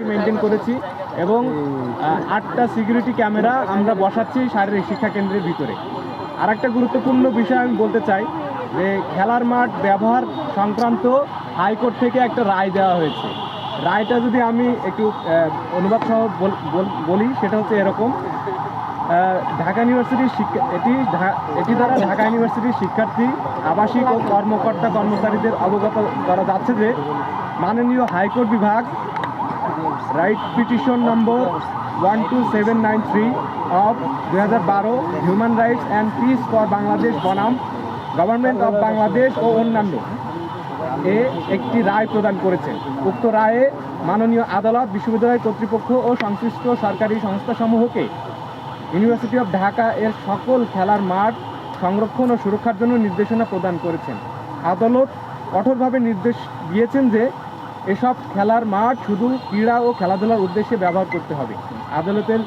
Maintain করেছি এবং 8টা security camera আমরা বসাচ্ছি শারীরিক শিক্ষা কেন্দ্রের ভিতরে। আর একটা গুরুত্বপূর্ণ বিষয় আমি বলতে চাই যে খেলার মাঠ ব্যবহার সংক্রান্ত হাইকোর্ট থেকে একটা রায় দেওয়া হয়েছে। রায়টা যদি আমি একটু অনুবাদ সহ বলি, সেটা হচ্ছে এরকম: ঢাকা ইউনিভার্সিটির এটি দ্বারা ঢাকা ইউনিভার্সিটির শিক্ষার্থী, আবাসিক ও কর্মকর্তা কর্মচারীদের অবগত করা যাচ্ছে যে মাননীয় হাইকোর্ট বিভাগ right petition number 12793 of 2012 human rights and piece for Bangladesh বনাম গভর্নমেন্ট অফ বাংলাদেশ ও অন্যান্য একটি রায় প্রদান করেছেন। উক্ত রায়ে মাননীয় আদালত বিশ্ববিদ্যালয় কর্তৃপক্ষ ও সংশ্লিষ্ট সরকারি সংস্থাসমূহকে ইউনিভার্সিটি অফ ঢাকা এর সকল খেলার মাঠ সংরক্ষণ ও সুরক্ষার জন্য নির্দেশনা প্রদান করেছেন। আদালত কঠোরভাবে নির্দেশ দিয়েছেন যে এসব খেলার মাঠ শুধু ক্রীড়া ও খেলাধুলার উদ্দেশ্যে ব্যবহার করতে হবে। আদালতের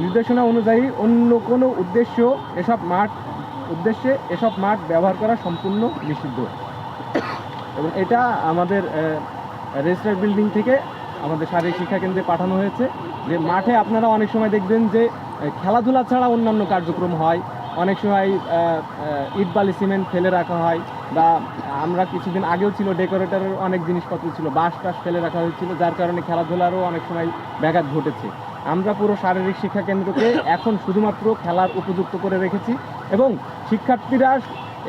নির্দেশনা অনুযায়ী অন্য কোনো এসব মাঠ ব্যবহার করা সম্পূর্ণ নিষিদ্ধ। এবং এটা আমাদের রেজিস্ট্রার বিল্ডিং থেকে আমাদের শারীরিক শিক্ষা কেন্দ্রে পাঠানো হয়েছে। যে মাঠে আপনারা অনেক সময় দেখবেন যে খেলাধুলা ছাড়া অন্যান্য কার্যক্রম হয়, অনেক সময় ইট বালি সিমেন্ট ফেলে রাখা হয়, বা আমরা কিছুদিন আগেও ছিল ডেকোরেটরের অনেক জিনিসপত্র ছিল, বাঁশ টাস ফেলে রাখা হয়েছিল, যার কারণে খেলাধুলারও অনেক সময় ব্যাঘাত ঘটেছে। আমরা পুরো শারীরিক শিক্ষা কেন্দ্রকে এখন শুধুমাত্র খেলার উপযুক্ত করে রেখেছি এবং শিক্ষার্থীরা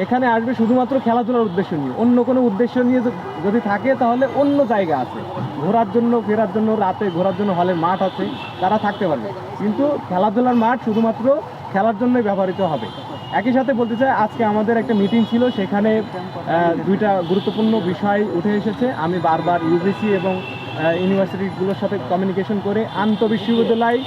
এখানে আসবে শুধুমাত্র খেলাধুলার উদ্দেশ্য নিয়ে। অন্য কোনো উদ্দেশ্য নিয়ে যদি থাকে তাহলে অন্য জায়গা আছে, ঘোরার জন্য ফেরার জন্য, রাতে ঘোরার জন্য হলের মাঠ আছে, তারা থাকতে পারবে, কিন্তু খেলাধুলার মাঠ শুধুমাত্র খেলার জন্যই ব্যবহৃত হবে। একই সাথে বলতে চাই, আজকে আমাদের একটা মিটিং ছিল, সেখানে দুইটা গুরুত্বপূর্ণ বিষয় উঠে এসেছে। আমি বারবার ইউজিসি এবং ইউনিভার্সিটিগুলোর সাথে কমিউনিকেশন করে আন্তঃবিশ্ববিদ্যালয়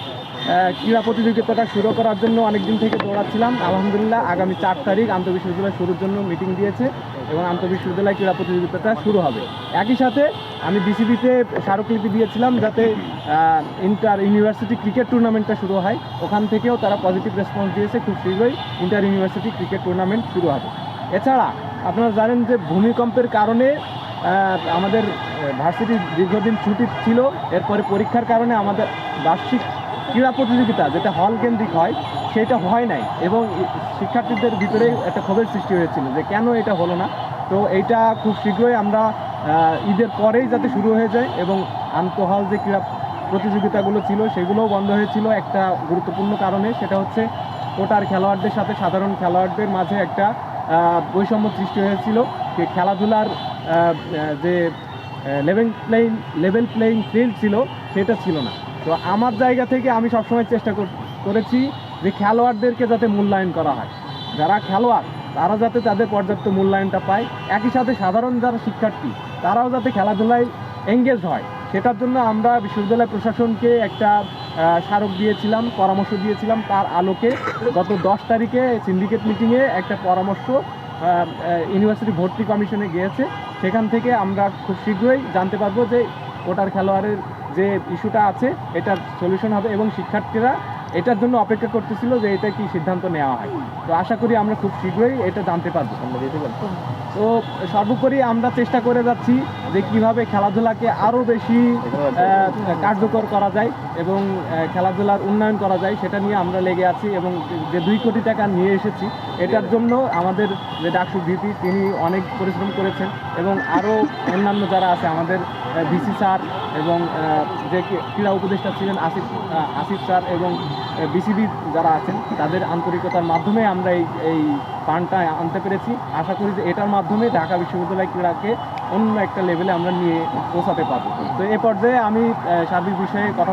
ক্রীড়া প্রতিযোগিতাটা শুরু করার জন্য অনেক দিন থেকে দৌড়াচ্ছিলাম। আলহামদুলিল্লাহ আগামী 4 তারিখ আন্তঃবিশ্ববিদ্যালয় শুরুর জন্য মিটিং দিয়েছে এবং আন্তঃবিশ্ববিদ্যালয় ক্রীড়া প্রতিযোগিতাটা শুরু হবে। একই সাথে আমি বিসিবিতে স্মারকলিপি দিয়েছিলাম যাতে ইন্টার ইউনিভার্সিটি ক্রিকেট টুর্নামেন্টটা শুরু হয়। ওখান থেকেও তারা পজিটিভ রেসপন্স দিয়েছে, খুব শীঘ্রই ইন্টার ইউনিভার্সিটি ক্রিকেট টুর্নামেন্ট শুরু হবে। এছাড়া আপনারা জানেন যে ভূমিকম্পের কারণে আমাদের ভার্সিটি দীর্ঘদিন ছুটি ছিল, এরপরে পরীক্ষার কারণে আমাদের বার্ষিক ক্রীড়া প্রতিযোগিতা যেটা হল কেন্দ্রিক হয় সেটা হয় নাই এবং শিক্ষার্থীদের ভিতরে একটা ক্ষোভের সৃষ্টি হয়েছিল যে কেন এটা হলো না। তো এইটা খুব শীঘ্রই আমরা ঈদের পরেই যাতে শুরু হয়ে যায় এবং আন্তঃহল যে ক্রীড়া প্রতিযোগিতাগুলো ছিল সেগুলোও বন্ধ হয়েছিল একটা গুরুত্বপূর্ণ কারণে, সেটা হচ্ছে কোটার খেলোয়াড়দের সাথে সাধারণ খেলোয়াড়দের মাঝে একটা বৈষম্য সৃষ্টি হয়েছিল। যে খেলাধুলার যে লেভেল প্লেইং ফিল্ড ছিল সেটা ছিল না। তো আমার জায়গা থেকে আমি সবসময় চেষ্টা করেছি যে খেলোয়াড়দেরকে যাতে মূল্যায়ন করা হয়, যারা খেলোয়াড় তারা যাতে তাদের পর্যাপ্ত মূল্যায়নটা পায়। একই সাথে সাধারণ যারা শিক্ষার্থী তারাও যাতে খেলাধুলায় এঙ্গেজ হয়, সেটার জন্য আমরা বিশ্ববিদ্যালয় প্রশাসনকে একটা স্মারক দিয়েছিলাম, পরামর্শ দিয়েছিলাম। তার আলোকে গত 10 তারিখে সিন্ডিকেট মিটিংয়ে একটা পরামর্শ ইউনিভার্সিটি ভর্তি কমিশনে গিয়েছে। সেখান থেকে আমরা খুব শীঘ্রই জানতে পারবো যে কোটার খেলোয়াড়ের যে ইস্যুটা আছে এটার সলিউশন হবে এবং শিক্ষার্থীরা এটার জন্য অপেক্ষা করতেছিল যে এটা কি সিদ্ধান্ত নেওয়া হয়। তো আশা করি আমরা খুব শীঘ্রই এটা জানতে পারবো। তো সর্বোপরি আমরা চেষ্টা করে যাচ্ছি যে কিভাবে খেলাধুলাকে আরও বেশি কার্যকর করা যায় এবং খেলাধুলার উন্নয়ন করা যায় সেটা নিয়ে আমরা লেগে আছি এবং যে 2 কোটি টাকা নিয়ে এসেছি এটার জন্য আমাদের যে ডাকসু ভিপি তিনি অনেক পরিশ্রম করেছেন এবং আরও অন্যান্য যারা আছে আমাদের ভিসি স্যার এবং যে ক্রীড়া উপদেষ্টা ছিলেন আসিফ স্যার এবং বিসিবি যারা আছেন তাদের আন্তরিকতার মাধ্যমে আমরা এই ফান্ডটা আনতে পেরেছি। আশা করি যে এটার মাধ্যমে ঢাকা বিশ্ববিদ্যালয় ক্রীড়াকে অন্য একটা লেভেলে আমরা নিয়ে পৌঁছাতে পারবো। তো এ পর্যায়ে আমি সার্বিক বিষয়ে কথা